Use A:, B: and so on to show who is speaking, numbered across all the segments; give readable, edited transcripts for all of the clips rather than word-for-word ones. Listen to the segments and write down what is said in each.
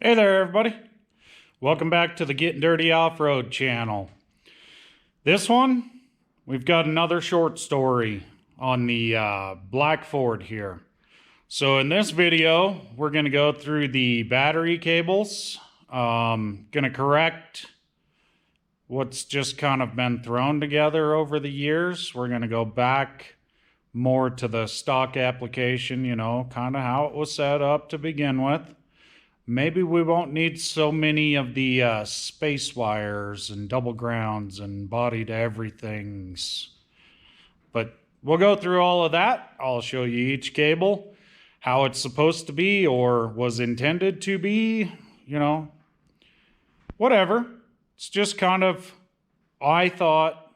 A: Hey there, everybody. Welcome back to the Getting Dirty Off-Road channel. This one, we've got another short story on the black Ford here. So in this video, we're going to go through the battery cables. Going to correct what's just kind of been thrown together over the years. We're going to go back more to the stock application, you know, kind of how it was set up to begin with. Maybe we won't need so many of the space wires and double grounds and body to everythings. But we'll go through all of that. I'll show you each cable, how it's supposed to be or was intended to be, you know, whatever. It's just kind of, I thought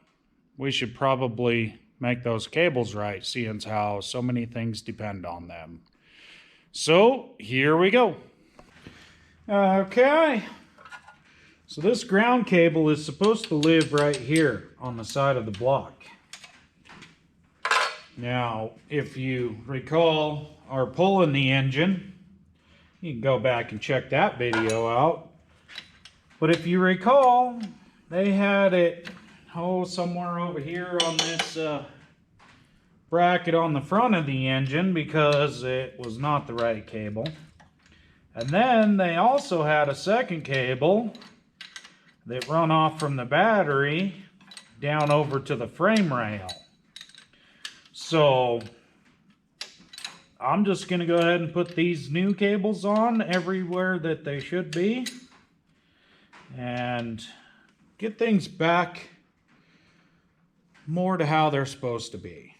A: we should probably make those cables right, seeing how so many things depend on them. So here we go. Okay, so this ground cable is supposed to live right here on the side of the block. Now, if you recall our pulling the engine, you can go back and check that video out. But if you recall, they had it, somewhere over here on this bracket on the front of the engine because it was not the right cable. And then they also had a second cable that run off from the battery down over to the frame rail. So I'm just going to go ahead and put these new cables on everywhere that they should be and get things back more to how they're supposed to be.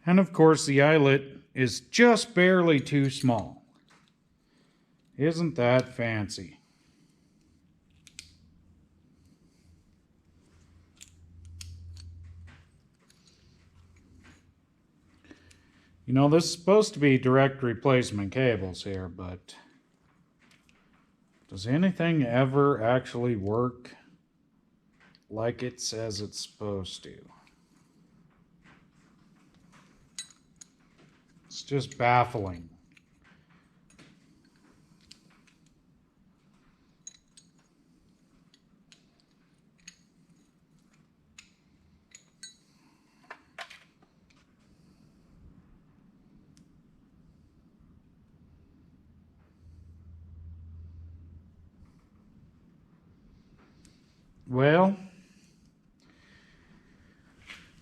A: And of course, the eyelet is just barely too small. Isn't that fancy? You know, this is supposed to be direct replacement cables here, but does anything ever actually work like it says it's supposed to? It's just baffling. Well,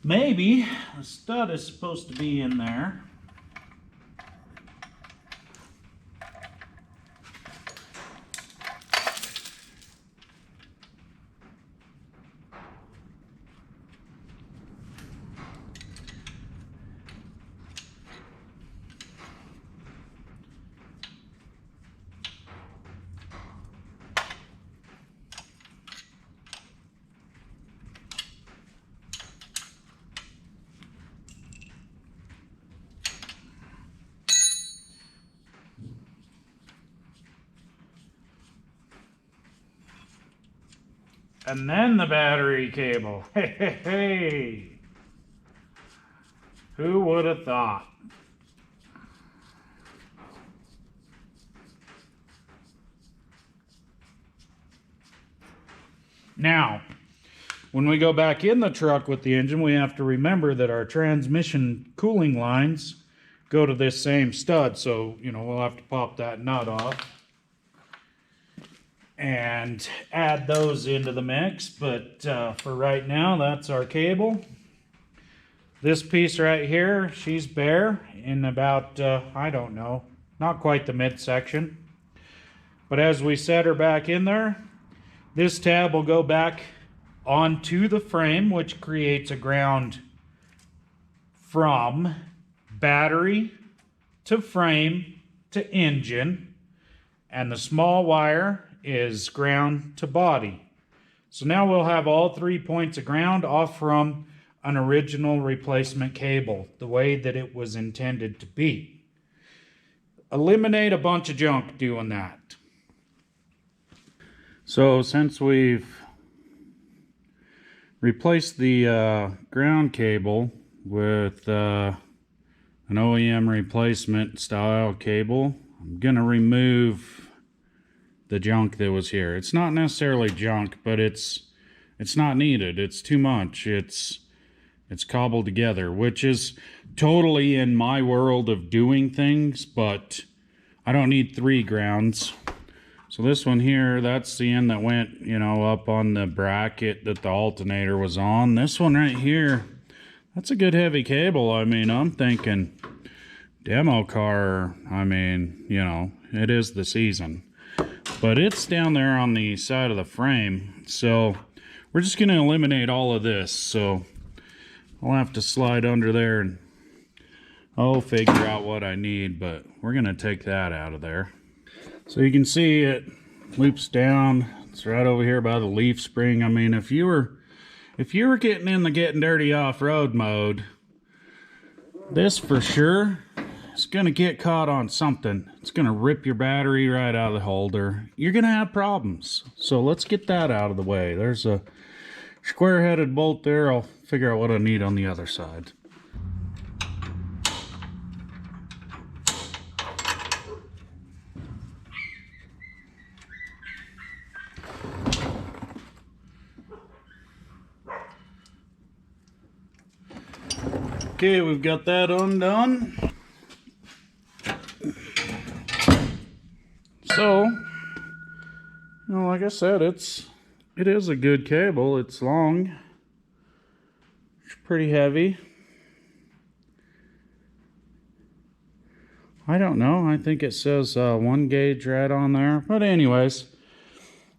A: maybe the stud is supposed to be in there. And then the battery cable. Hey, hey, hey. Who would have thought? Now, when we go back in the truck with the engine, we have to remember that our transmission cooling lines go to this same stud. So, you know, we'll have to pop that nut off and add those into the mix. But for right now, that's our cable. This piece right here, she's bare in about, I don't know, not quite the midsection. But as we set her back in there, this tab will go back onto the frame, which creates a ground from battery to frame to engine. And the small wire is ground to body. So now we'll have all 3 points of ground off from an original replacement cable, the way that it was intended to be. Eliminate a bunch of junk doing that. So since we've replaced the ground cable with an OEM replacement style cable. I'm gonna remove the junk that was here. It's not necessarily junk, but it's not needed. It's too much. It's cobbled together, which is totally in my world of doing things, but I don't need 3 grounds. So this one here, that's the end that went, you know, up on the bracket that the alternator was on. This one right here, that's a good heavy cable. I mean, I'm thinking demo car. I mean, you know, it is the season. But it's down there on the side of the frame. So we're just going to eliminate all of this. So I'll have to slide under there and I'll figure out what I need. But we're going to take that out of there. So you can see it loops down. It's right over here by the leaf spring. I mean, if you were getting in the getting dirty off-road mode, this for sure is going to get caught on something. It's going to rip your battery right out of the holder. You're going to have problems. So let's get that out of the way. There's a square-headed bolt there. I'll figure out what I need on the other side. Okay, we've got that undone. So, you know, like I said, it is a good cable. It's long. It's pretty heavy. I don't know. I think it says 1 gauge right on there. But anyways,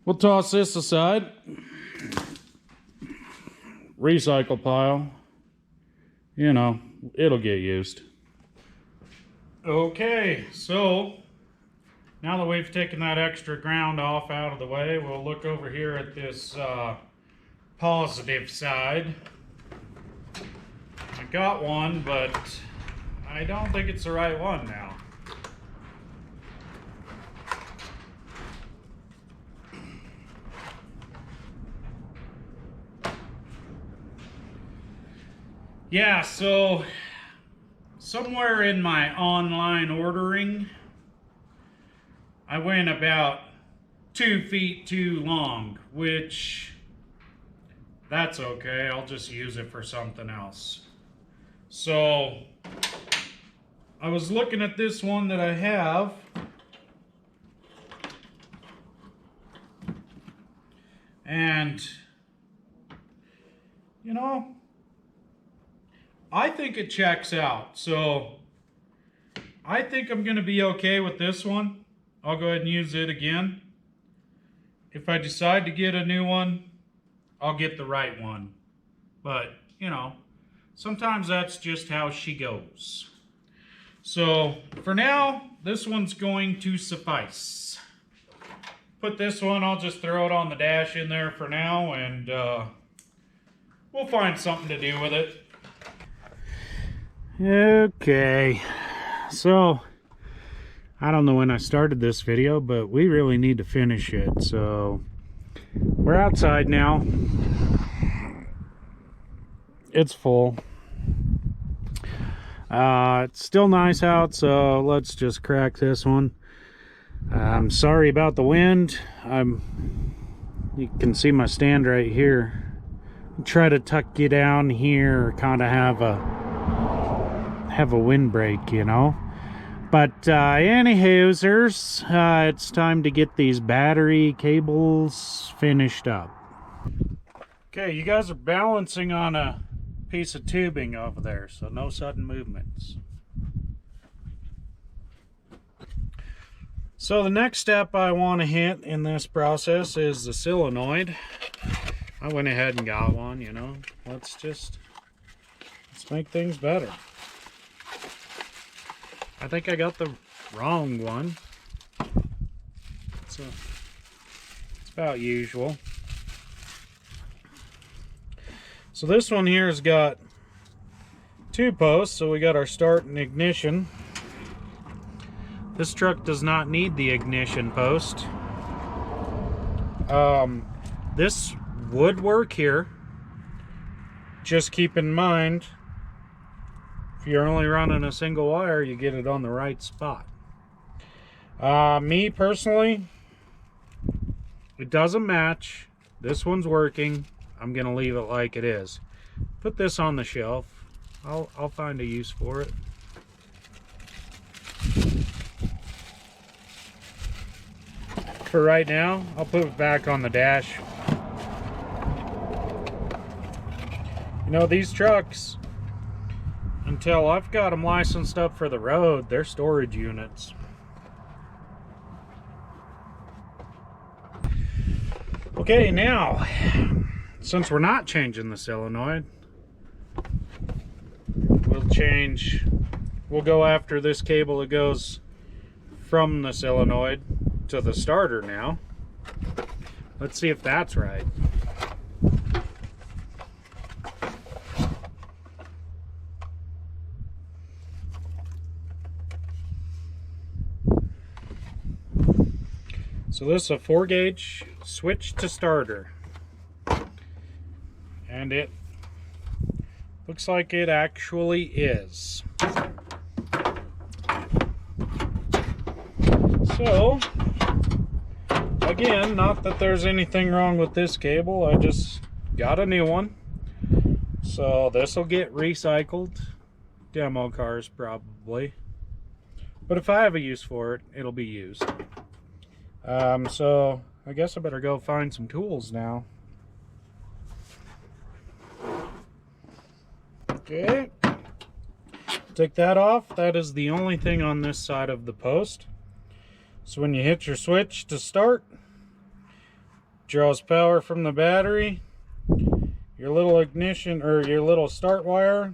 A: we'll toss this aside. Recycle pile. You know, it'll get used. Okay, so now that we've taken that extra ground off out of the way, we'll look over here at this positive side. I got one, but I don't think it's the right one now. Yeah, so somewhere in my online ordering, I went about 2 feet too long, which that's okay. I'll just use it for something else. So I was looking at this one that I have, and you know, I think it checks out. So I think I'm going to be okay with this one. I'll go ahead and use it again. If I decide to get a new one, I'll get the right one. But, you know, sometimes that's just how she goes. So for now, this one's going to suffice. Put this one, I'll just throw it on the dash in there for now, and we'll find something to do with it. Okay, so I don't know when I started this video, but we really need to finish it. So we're outside now. It's full. It's still nice out, so let's just crack this one. I'm sorry about the wind. You can see my stand right here. Try to tuck you down here, kind of have a windbreak, you know. But anywhoosers, it's time to get these battery cables finished up. Okay, you guys are balancing on a piece of tubing over there, so no sudden movements. So the next step I want to hit in this process is the solenoid. I went ahead and got one, you know. Let's make things better. I think I got the wrong one. It's about usual. So this one here has got 2 posts, so we got our start and ignition. This truck does not need the ignition post. This would work here. Just keep in mind, If you're only running a single wire, you get it on the right spot. Me personally, it doesn't match. This one's working. I'm gonna leave it like it is. Put this on the shelf. I'll find a use for it. For right now, I'll put it back on the dash. You know, these trucks, until I've got them licensed up for the road, they're storage units. Okay, now, since we're not changing the solenoid, we'll go after this cable that goes from the solenoid to the starter now. Let's see if that's right. So this is a 4-gauge switch to starter, and it looks like it actually is. So again, not that there's anything wrong with this cable, I just got a new one. So this will get recycled. Demo cars probably. But if I have a use for it, it'll be used. So I guess I better go find some tools now. Okay. Take that off. That is the only thing on this side of the post. So when you hit your switch to start, draws power from the battery. Your little ignition or your little start wire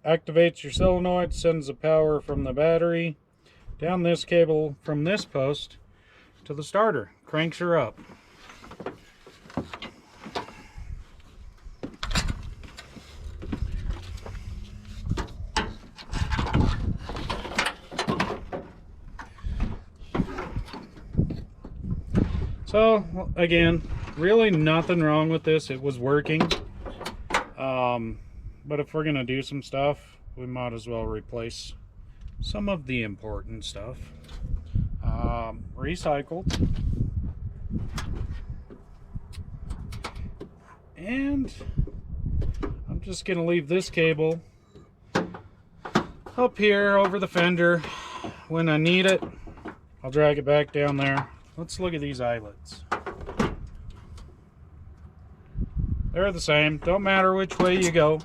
A: activates your solenoid, sends the power from the battery down this cable from this post to the starter, cranks her up. So again, really nothing wrong with this. It was working. But if we're gonna do some stuff, we might as well replace some of the important stuff. Recycled. And I'm just gonna leave this cable up here over the fender. When I need it, I'll drag it back down there. Let's look at these eyelets. They're the same, don't matter which way you go.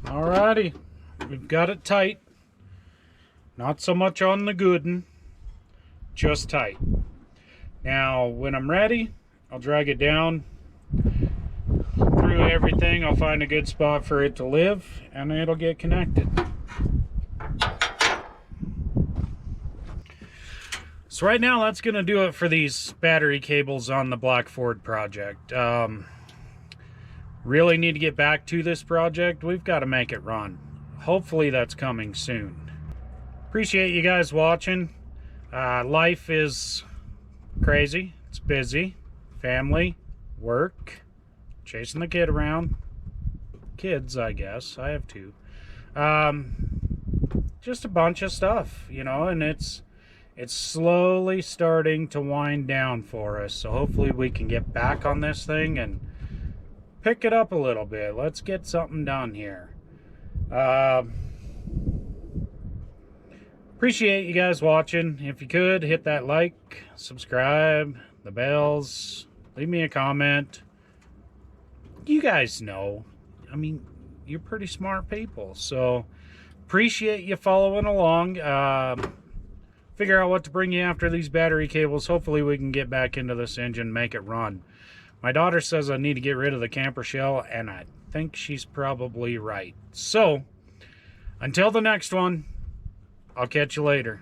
A: Alrighty, we've got it tight. Not so much on the good one, just tight. Now, when I'm ready, I'll drag it down through everything. I'll find a good spot for it to live, and it'll get connected. So right now, that's going to do it for these battery cables on the black Ford project. Really need to get back to this project. We've got to make it run. Hopefully that's coming soon. Appreciate you guys watching. Life is crazy. It's busy. Family, work, chasing the kid around. Kids, I guess. I have two. Just a bunch of stuff, you know, and it's slowly starting to wind down for us. So hopefully we can get back on this thing and pick it up a little bit. Let's get something done here. Appreciate you guys watching. If you could, hit that like, subscribe, the bells, leave me a comment. You guys know, I mean, you're pretty smart people, so appreciate you following along. Figure out what to bring you after these battery cables. Hopefully we can get back into this engine, make it run. My daughter says I need to get rid of the camper shell, and I think she's probably right. So, Until the next one, I'll catch you later.